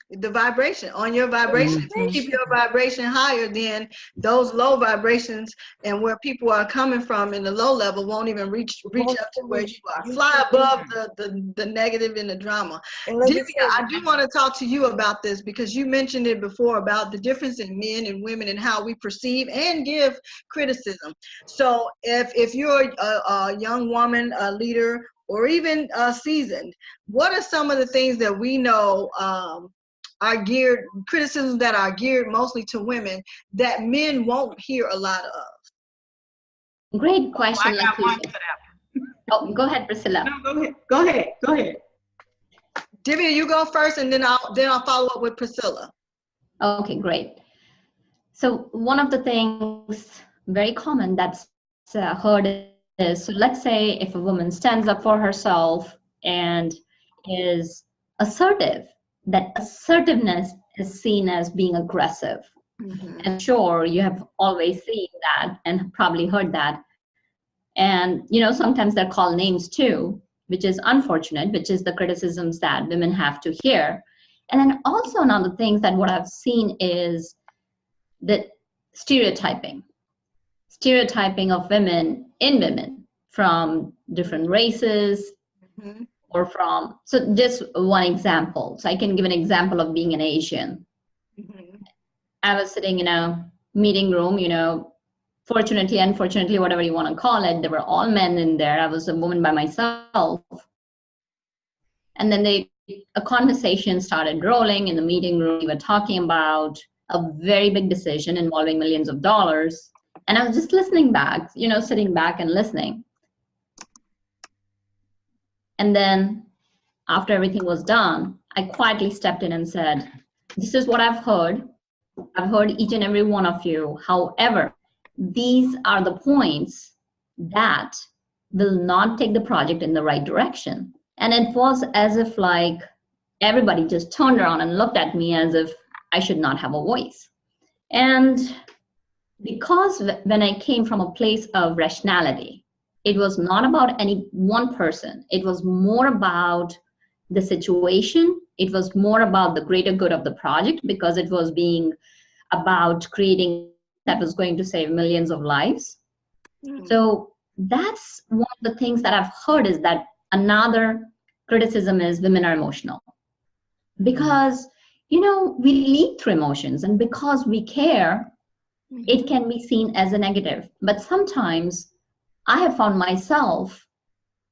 The vibration on your vibration. If you keep your vibration higher, then those low vibrations and where people are coming from in the low level won't even reach up to where you are. Fly above the negative and the drama. Divya, I do want to talk to you about this because you mentioned it before about the difference in men and women and how we perceive and give criticism. So if you're a young woman, a leader, or even seasoned, what are some of the things that we know are geared, criticisms that are geared mostly to women that men won't hear a lot of? Great question, I got one Lakeisha. for that. Oh, go ahead, Priscilla. No, go ahead. Divya, you go first, and then I'll follow up with Priscilla. Okay, great. So one of the things very common that's heard is, so let's say if a woman stands up for herself and is assertive, that assertiveness is seen as being aggressive. And sure, you have always seen that and probably heard that. And, you know, sometimes they're called names too, which is unfortunate, which is the criticisms that women have to hear. And then also another thing that what I've seen is that stereotyping of women in women from different races or from, so just one example. So I can give an example of being an Asian. I was sitting in a meeting room, you know, fortunately, unfortunately, whatever you want to call it, there were all men in there. I was a woman by myself. And then a conversation started rolling in the meeting room. We were talking about a very big decision involving millions of dollars. And I was just listening back, you know, sitting back and listening. And then after everything was done, I quietly stepped in and said, this is what I've heard. I've heard each and every one of you. However, these are the points that will not take the project in the right direction. And it was as if like everybody just turned around and looked at me as if I should not have a voice. And because when I came from a place of rationality, it was not about any one person. It was more about the situation. It was more about the greater good of the project because it was being about creating that was going to save millions of lives. So that's one of the things that I've heard is that another criticism is women are emotional. Because, you know, we lead through emotions and because we care, it can be seen as a negative. But sometimes I have found myself,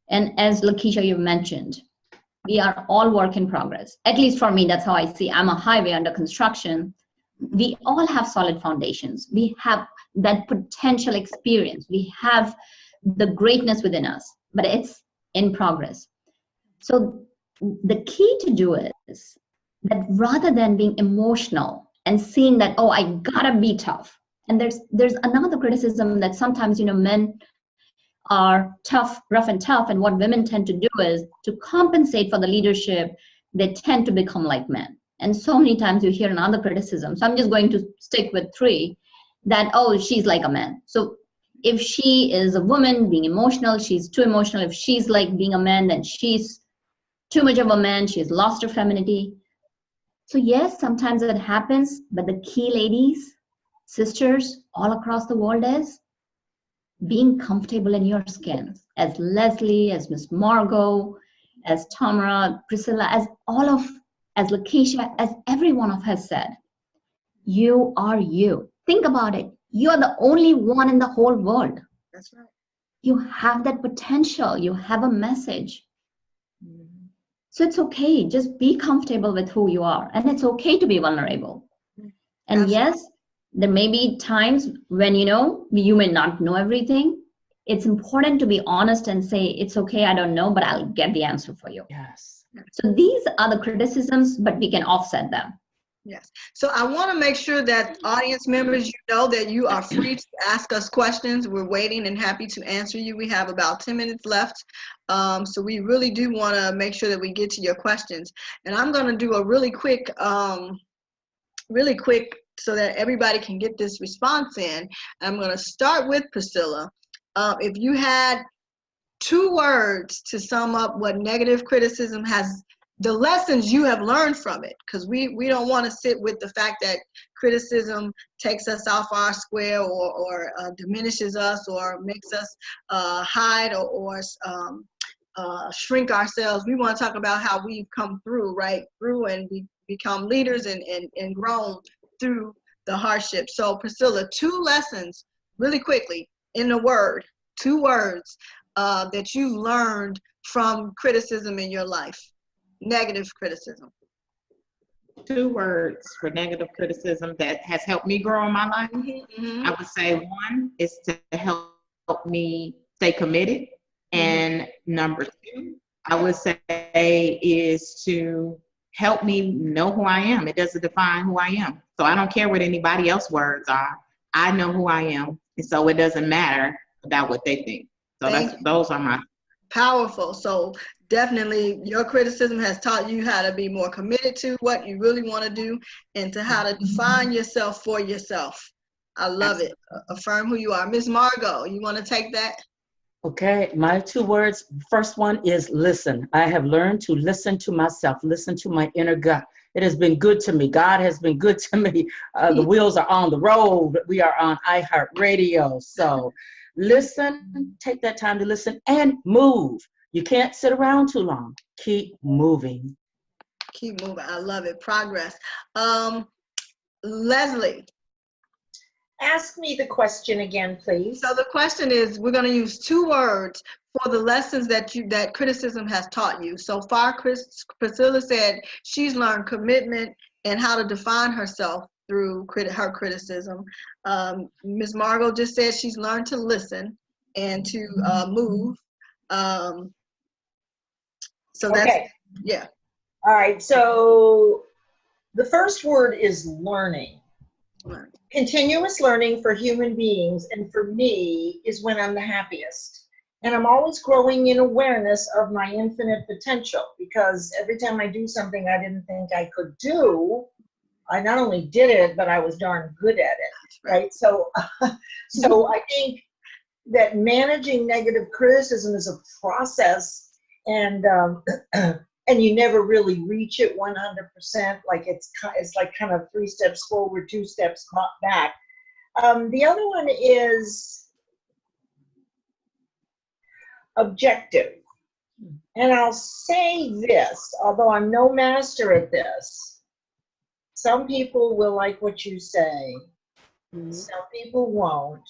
and as Lakeisha, you mentioned, we are all work in progress. At least for me, that's how I see. I'm a highway under construction. We all have solid foundations. We have that potential experience. We have the greatness within us, but it's in progress. So the key to do is that rather than being emotional and seeing that, oh, I gotta be tough. And there's another criticism that sometimes, you know, men are tough, rough and tough. And what women tend to do is to compensate for the leadership, they tend to become like men. And so many times you hear another criticism. So I'm just going to stick with three that, oh, she's like a man. So if she is a woman being emotional, she's too emotional. If she's like being a man, then she's too much of a man. She's lost her femininity. So yes, sometimes it happens. But the key, ladies, sisters all across the world is being comfortable in your skin. As Leslie, as Miss Margo, as Tamara, Priscilla, as Lakeisha, as every one of us said, you are you. Think about it. You're the only one in the whole world. That's right. You have that potential. You have a message. So it's okay. Just be comfortable with who you are. And it's okay to be vulnerable. And yes, there may be times when, you know, you may not know everything. It's important to be honest and say, it's okay, I don't know, but I'll get the answer for you. Yes. So these are the criticisms, but we can offset them. Yes. So I want to make sure that audience members, you know that you are free to ask us questions. We're waiting and happy to answer you. We have about 10 minutes left. So we really do want to make sure that we get to your questions. And I'm going to do a really quick so that everybody can get this response in. I'm going to start with Priscilla. If you had 2 words to sum up what negative criticism has, the lessons you have learned from it, because we don't want to sit with the fact that criticism takes us off our square or diminishes us or makes us hide or shrink ourselves. We want to talk about how we've come through, right? Through and become leaders and grown through the hardship. So Priscilla, 2 lessons really quickly in a word, 2 words that you learned from criticism in your life. Negative criticism. 2 words for negative criticism that has helped me grow in my life. Mm-hmm. I would say 1 is to help me stay committed. And number 2, I would say is to help me know who I am. It doesn't define who I am. So I don't care what anybody else's words are. I know who I am. And so it doesn't matter about what they think. So those are my. Powerful. So definitely your criticism has taught you how to be more committed to what you really want to do and to how to define yourself for yourself. I love it. Affirm who you are. Miss Margo, you want to take that? Okay, my 2 words. First one is listen. I have learned to listen to myself, listen to my inner gut. It has been good to me. God has been good to me. The wheels are on the road. We are on iHeartRadio. So listen, take that time to listen and move. You can't sit around too long. Keep moving. Keep moving. I love it. Progress. Leslie. Ask me the question again, please. So the question is, we're going to use 2 words for the lessons that criticism has taught you. So far, Priscilla said she's learned commitment and how to define herself through her criticism. Ms. Margo just said she's learned to listen and to move. So that's, okay. Yeah. All right. So the first word is learning. Continuous learning for human beings, and for me, is when I'm the happiest. And I'm always growing in awareness of my infinite potential, because every time I do something I didn't think I could do, I not only did it, but I was darn good at it, right? So, so I think that managing negative criticism is a process, and you never really reach it 100%. Like it's like kind of 3 steps forward, 2 steps back. The other one is objective. And I'll say this, although I'm no master at this, some people will like what you say. Some people won't.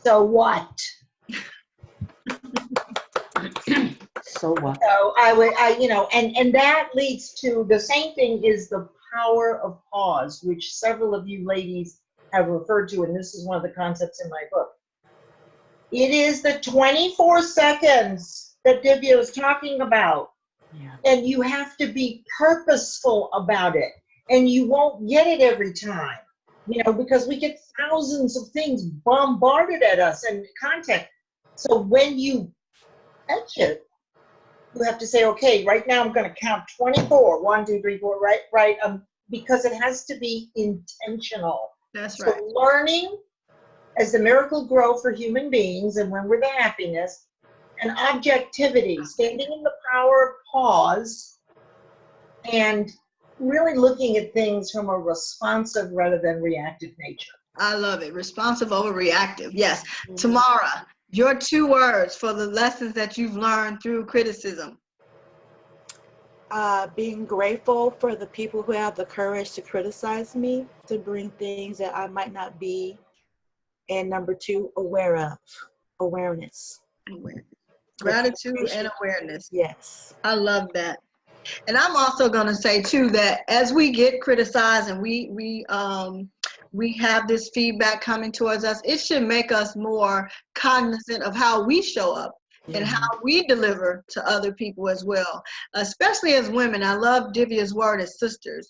So what? So what? So and that leads to the same thing, is the power of pause, which several of you ladies have referred to, and this is one of the concepts in my book. It is the 24 seconds that Divya was talking about. Yeah. And you have to be purposeful about it. And you won't get it every time, because we get thousands of things bombarded at us and content. So when you catch it, you have to say, okay, right now I'm going to count 24. 1, 2, 3, 4, right? Because it has to be intentional. That's right. So learning as the miracle grow for human beings, and when we're the happiness, and objectivity, standing in the power of pause, and really looking at things from a responsive rather than reactive nature. I love it. Responsive over reactive. Yes. Tamara, your 2 words for the lessons that you've learned through criticism. Being grateful for the people who have the courage to criticize me, to bring things that I might not be. And number 2, awareness. Gratitude and awareness. Yes. I love that. And I'm also going to say too that as we get criticized and we have this feedback coming towards us, it should make us more cognizant of how we show up and how we deliver to other people as well, especially as women. I love Divya's word as sisters.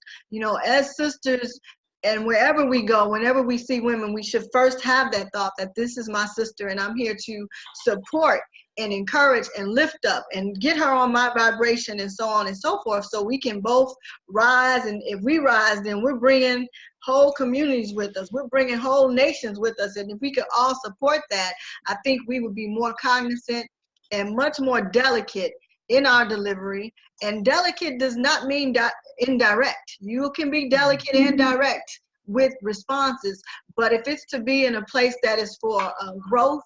As sisters, and wherever we go, whenever we see women, we should first have that thought that this is my sister and I'm here to support and encourage and lift up and get her on my vibration and so on and so forth, so we can both rise. And if we rise, then we're bringing whole communities with us. We're bringing whole nations with us. And if we could all support that, I think we would be more cognizant and much more delicate in our delivery. And delicate does not mean indirect. You can be delicate and direct with responses, but if it's to be in a place that is for growth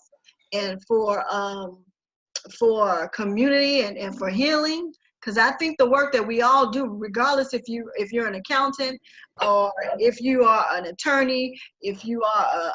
and for community and for healing, because I think the work that we all do, regardless if you're an accountant or if you are an attorney, if you are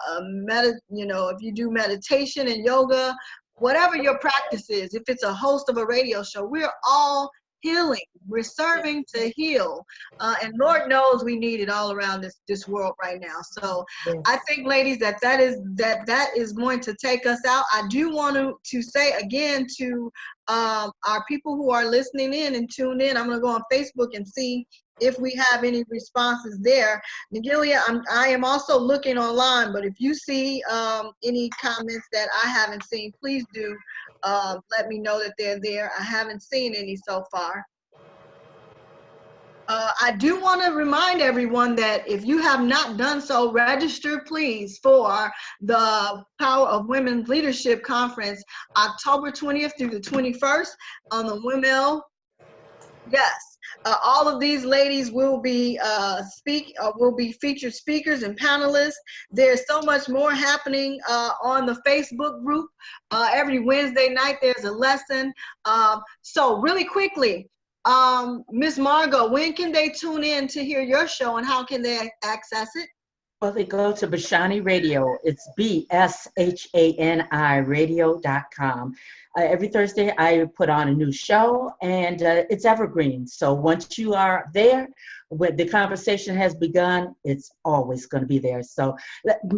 if you do meditation and yoga, whatever your practice is, if it's a host of a radio show, we're all healing. We're serving to heal, and Lord knows we need it all around this world right now. So I think, ladies, that is going to take us out. I do want to say again to our people who are listening in and tuned in, I'm going to go on Facebook and see if we have any responses there. Nagilia, I am also looking online, but if you see any comments that I haven't seen, please do let me know that they're there. I haven't seen any so far. I do want to remind everyone that if you have not done so, register please for the Power of Women's Leadership Conference, October 20th through the 21st on the WomELLE. Yes. All of these ladies will be featured speakers and panelists. There's so much more happening on the Facebook group. Every Wednesday night there's a lesson. So really quickly, Miss Margo, when can they tune in to hear your show and how can they access it? Well, they go to Bashani Radio. It's BSHANI radio.com. Every Thursday, I put on a new show, and it's evergreen. So once you are there, when the conversation has begun, it's always going to be there. So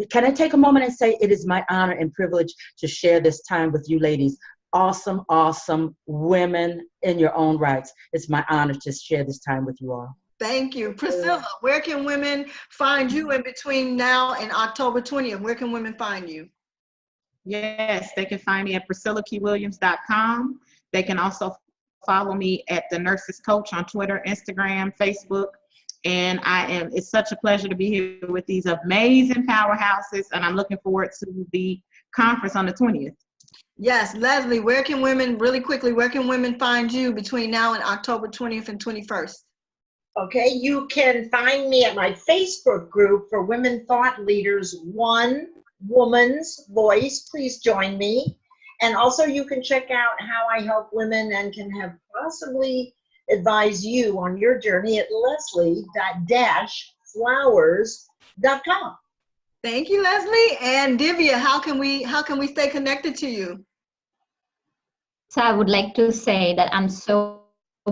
can I take a moment and say it is my honor and privilege to share this time with you ladies. Awesome, awesome women in your own rights. It's my honor to share this time with you all. Thank you. Priscilla, where can women find you in between now and October 20th? Where can women find you? Yes, they can find me at PriscillaKeyWilliams.com. They can also follow me at The Nurses Coach on Twitter, Instagram, Facebook. And it's such a pleasure to be here with these amazing powerhouses, and I'm looking forward to the conference on the 20th. Yes, Leslie, really quickly, where can women find you between now and October 20th and 21st? Okay, you can find me at my Facebook group for Women Thought Leaders, One Woman's Voice. Please join me. And also you can check out how I help women and can have possibly advise you on your journey at leslie-flowers.com. Thank you, Leslie. And Divya, how can we stay connected to you? So I would like to say that I'm so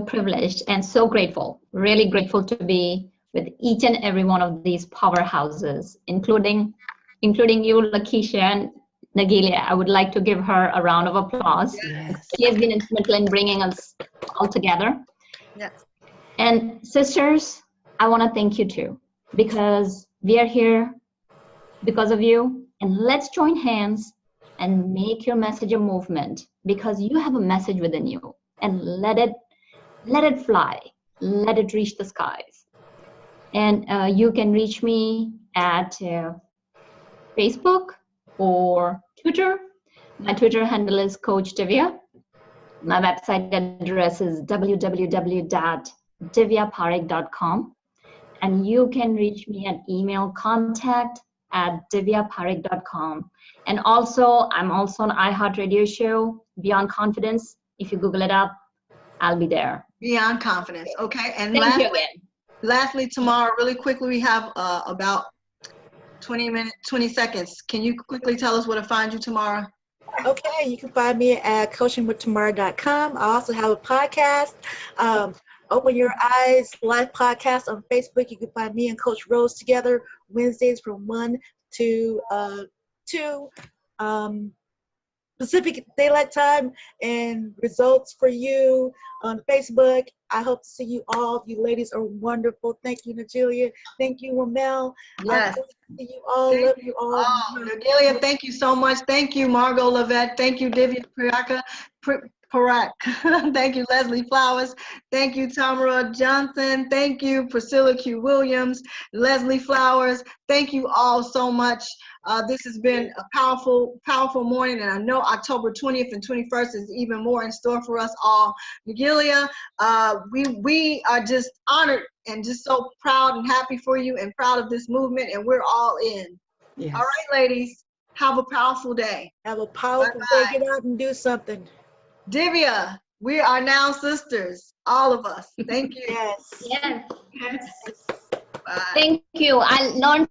privileged and so grateful, really grateful to be with each and every one of these powerhouses, including you, Lakeisha and Nagilia. I would like to give her a round of applause. Yes. She has been instrumental in bringing us all together. Yes. And sisters, I want to thank you too, because we are here because of you, and let's join hands and make your message a movement, because you have a message within you, and let it fly, let it reach the skies. And you can reach me at Facebook or Twitter. My Twitter handle is Coach Divya. My website address is www.divyaparekh.com. And you can reach me at email contact@divyaparekh.com. And also, I'm also on iHeartRadio show, Beyond Confidence. If you Google it up, I'll be there. Beyond Confidence. Okay. And Thank you again. Lastly, Tamara, really quickly, we have about 20 seconds. Can you quickly tell us where to find you, Tamara? Okay, you can find me at coachingwithtamara.com. I also have a podcast, Open Your Eyes live podcast on Facebook. You can find me and Coach Rose together Wednesdays from 1 to 2 Pacific Daylight Time, and results for you on Facebook. I hope to see you all. You ladies are wonderful. Thank you, Nagilia. Thank you, WomELLE. Yes. See you all. Love you all. Nagilia, thank you so much. Thank you, Margo, Lovett. Thank you, Divya, Parekh. Thank you, Leslie Flowers. Thank you, Tamara Johnson. Thank you, Priscilla Q. Williams, Leslie Flowers. Thank you all so much. This has been a powerful, powerful morning, and I know October 20th and 21st is even more in store for us all. Nagilia, we are just honored and just so proud and happy for you and proud of this movement, and we're all in. Yes. All right, ladies, have a powerful day. Have a powerful Bye-bye. day. Get out and do something. Divya, we are now sisters, all of us. Thank you. Yes. Yes. Bye. Thank you. I learned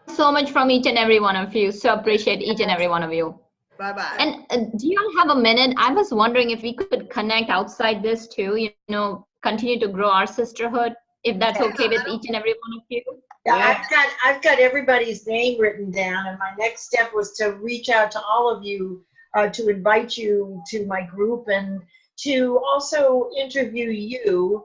so much from each and every one of you. So appreciate each and every one of you. Bye-bye. And do you all have a minute? I was wondering if we could connect outside this too, you know, continue to grow our sisterhood, if that's okay with each and every one of you. Yeah, I've got everybody's name written down, and my next step was to reach out to all of you to invite you to my group and to also interview you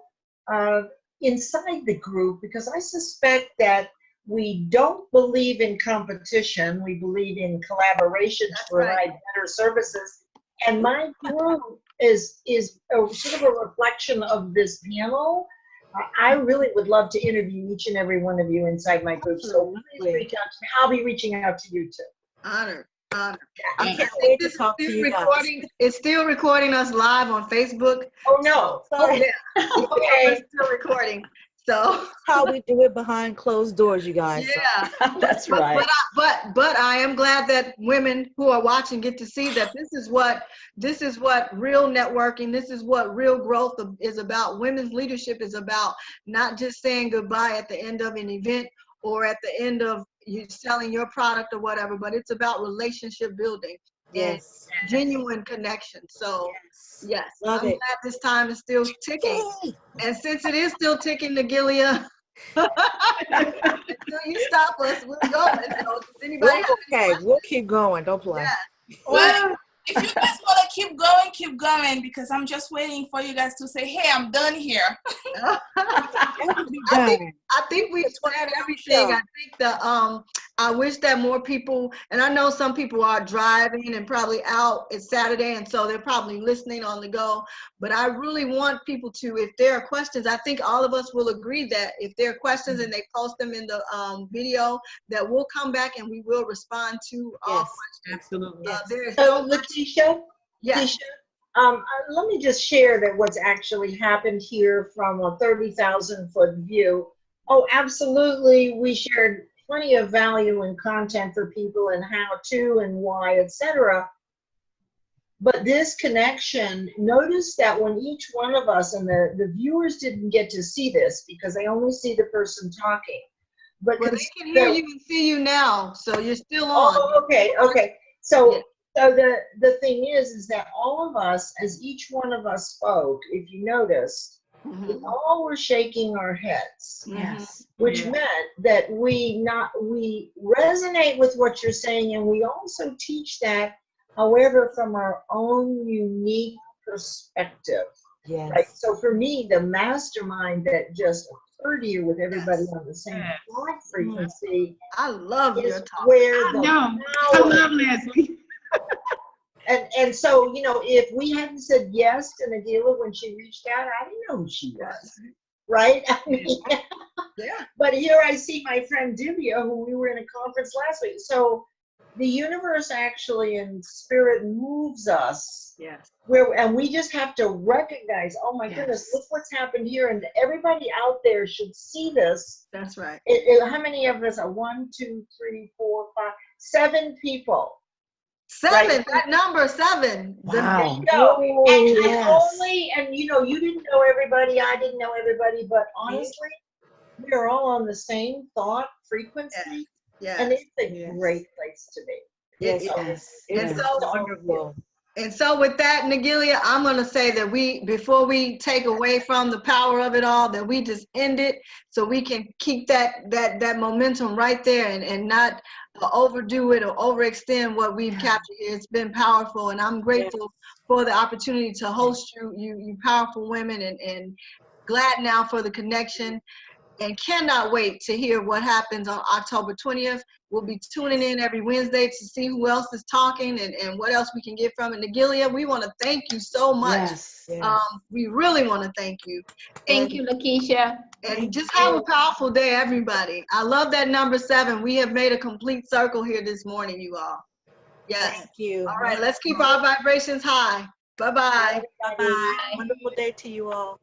inside the group, because I suspect that we don't believe in competition. We believe in collaboration to provide better services. And my group is sort of a reflection of this panel. I really would love to interview each and every one of you inside my group. So please reach out to me. I'll be reaching out to you too. Honored. Honored. I can't wait to talk to you guys. It's still recording us live on Facebook. Oh no. Sorry. Yeah. Okay. It's still recording. So How we do it behind closed doors, you guys. yeah. That's right. But I am glad that women who are watching get to see that this is what real networking, this is what real growth is about. Women's leadership is about not just saying goodbye at the end of an event or at the end of you selling your product or whatever, but it's about relationship building. Yes. And genuine connection. So yes, Love I'm it. glad this time is still ticking. Yay. And since it is still ticking, Nagilia, until you stop us, we're going. So does anybody have any Okay, we'll keep going. Don't play. Yeah. Well, if you guys want to keep going, because I'm just waiting for you guys to say, hey, I'm done here. I think we've said everything. I think I wish that more people, and I know some people are driving and probably out. It's Saturday, and so they're probably listening on the go. But I really want people to, if there are questions, I think all of us will agree that if there are questions and they post them in the video, that we'll come back and we will respond to all questions. Absolutely. There is So Letitia, yes. let me just share that what's actually happened here from a 30,000-foot view. Oh, absolutely. We shared plenty of value and content for people and how to and why, etc. But this connection, notice that when each one of us, and the viewers didn't get to see this because they only see the person talking. But Well, they can hear you and see you now, so you're still on. Oh, okay. So, so the thing is that all of us, as each one of us spoke, if you notice, we all were shaking our heads. Yes. Which meant that we resonate with what you're saying, and we also teach that, however, from our own unique perspective. Yes. Right? So for me, the mastermind that just occurred to you with everybody on the same thought frequency, I love your is talk. where the I power. love Leslie. And so, you know, if we hadn't said yes to Nagila when she reached out, I didn't know who she was, right? I mean, Yeah. but here I see my friend Divya, who we were in a conference last week. So the universe actually in spirit moves us Yes. and we just have to recognize, oh my goodness, look what's happened here. And everybody out there should see this. That's right. How many of us are 1, 2, 3, 4, 5, 7 people? 7, Right. that number 7. Wow. No, and yes. and you know, you didn't know everybody, I didn't know everybody, but honestly, we are all on the same thought frequency, Yes. and it's a great place to be. Yes. And It's so wonderful. And so with that, Nagilia, I'm going to say that before we take away from the power of it all, that we just end it so we can keep that momentum right there and not overdo it or overextend what we've captured here. It's been powerful, and I'm grateful for the opportunity to host you powerful women, and glad now for the connection, and cannot wait to hear what happens on October 20th. We'll be tuning in every Wednesday to see who else is talking and what else we can get from it. Nagilia, we want to thank you so much. Yes. We really want to thank you. Thank you, Lakeisha. And just have a powerful day, everybody. I love that number 7. We have made a complete circle here this morning, you all. Yes. Thank you. All right, let's keep our vibrations high. Bye-bye. Bye-bye. Wonderful day to you all.